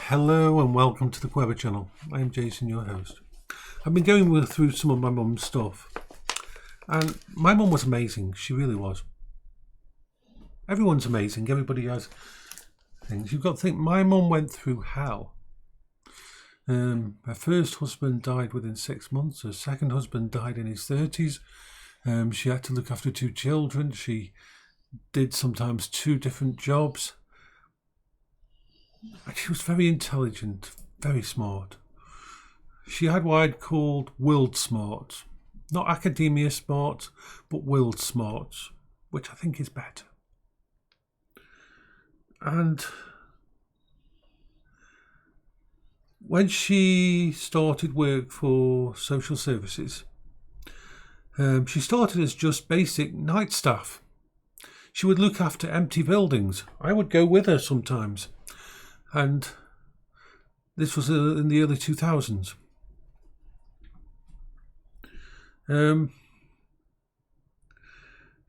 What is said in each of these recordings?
Hello and welcome to the Clever channel. I am Jason, your host. I've been going through some of my mum's stuff, and my mum was amazing. She really was. Everyone's amazing. Everybody has things. You've got to think, my mum went through hell. Her first husband died within 6 months. Her second husband died in his 30s. She had to look after 2 children. She did sometimes 2 different jobs. She was very intelligent, very smart. She had what I'd called world smart. Not academia smart, but world smart, which I think is better. And when she started work for social services, she started as just basic night staff. She would look after empty buildings. I would go with her sometimes. And this was in the early 2000s.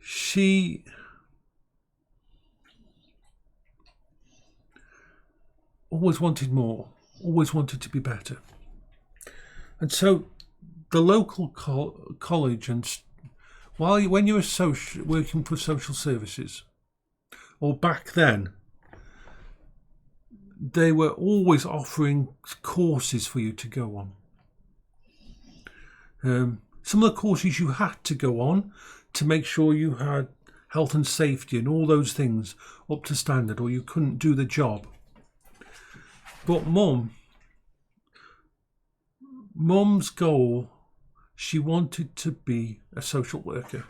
She always wanted more, always wanted to be better. And so the local college, and when you were working for social services, or back then, they were always offering courses for you to go on. Some of the courses you had to go on to make sure you had health and safety and all those things up to standard, or you couldn't do the job. But Mum's goal, she wanted to be a social worker.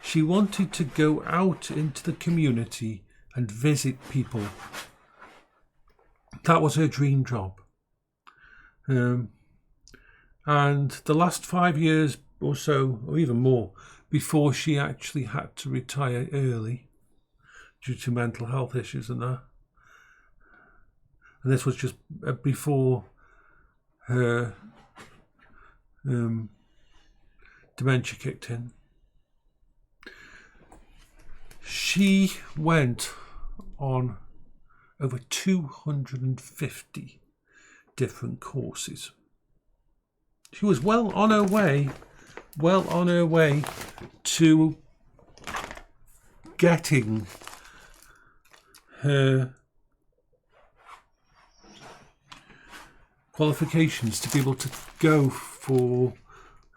She wanted to go out into the community and visit people. That was her dream job. And the last 5 years or so, or even more, before she actually had to retire early due to mental health issues and that. And this was just before her dementia kicked in. She went on over 250 different courses. She was well on her way to getting her qualifications to be able to go for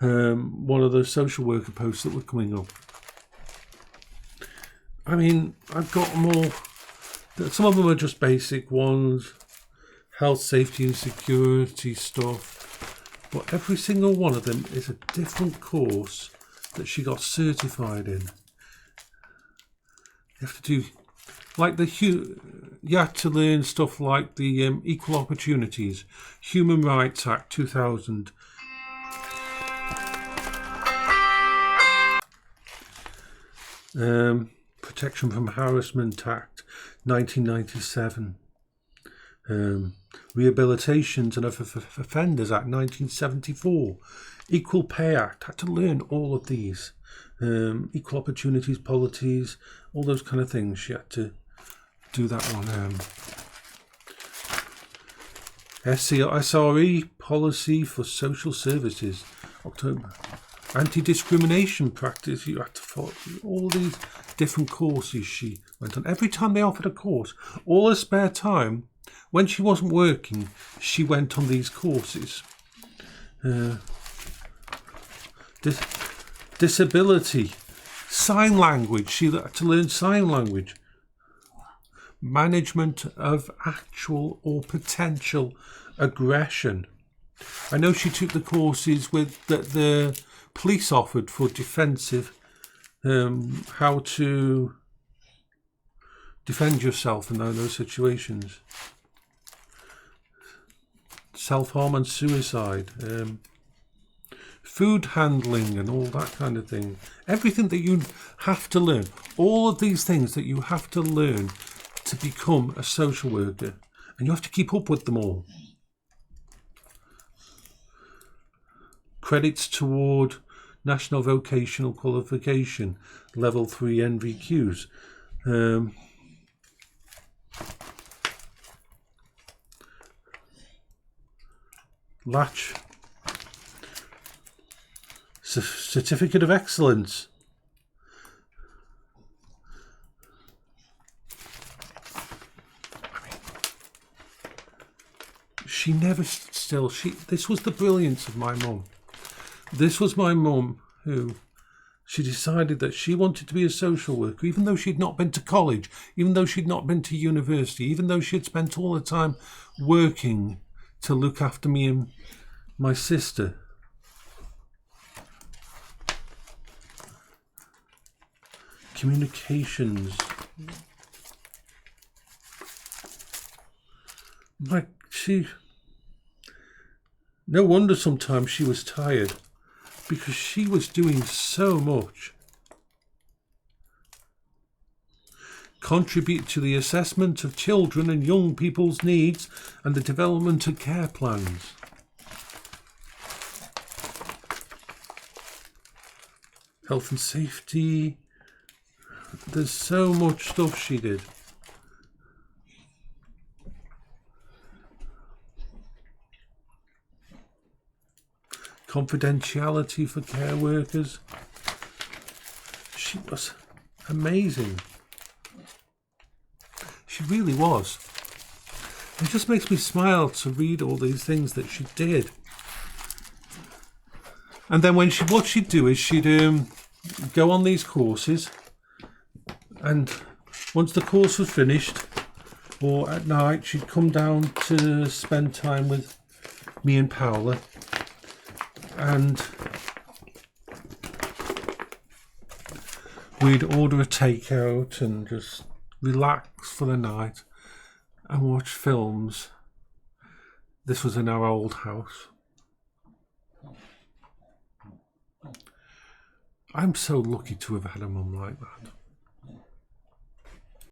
one of the social worker posts that were coming up. I mean, I've got them all. Some of them are just basic ones, health, safety and security stuff, but every single one of them is a different course that she got certified in. You have to do, like you have to learn stuff like the Equal Opportunities, Human Rights Act 2000, Protection from Harassment Act 1997, Rehabilitations and Offenders Act 1974, Equal Pay Act. I had to learn all of these, equal opportunities policies, all those kind of things. She had to do that one. SRE policy for social services, October. Anti-discrimination practice, you had to follow all these different courses she went on. Every time they offered a course, all her spare time, when she wasn't working, she went on these courses. Disability, sign language, she had to learn sign language. Management of actual or potential aggression. I know she took the courses with the police offered for defensive, how to defend yourself in those situations. Self-harm and suicide. Food handling and all that kind of thing. Everything that you have to learn. All of these things that you have to learn to become a social worker. And you have to keep up with them all. Credits toward National Vocational Qualification, Level 3 NVQs. Latch. Certificate of Excellence. She never still, this was the brilliance of my mum. This was my mum who, she decided that she wanted to be a social worker, even though she'd not been to college, even though she'd not been to university, even though she'd spent all the time working to look after me and my sister. Communications. Like, no wonder sometimes she was tired, because she was doing so much. Contribute to the assessment of children and young people's needs and the development of care plans. Health and safety. There's so much stuff she did. Confidentiality for care workers. She was amazing. She really was. It just makes me smile to read all these things that she did. And then what she'd do is she'd go on these courses, and once the course was finished, or at night, she'd come down to spend time with me and Paola. And we'd order a takeout and just relax for the night and watch films. This was in our old house. I'm so lucky to have had a mum like that.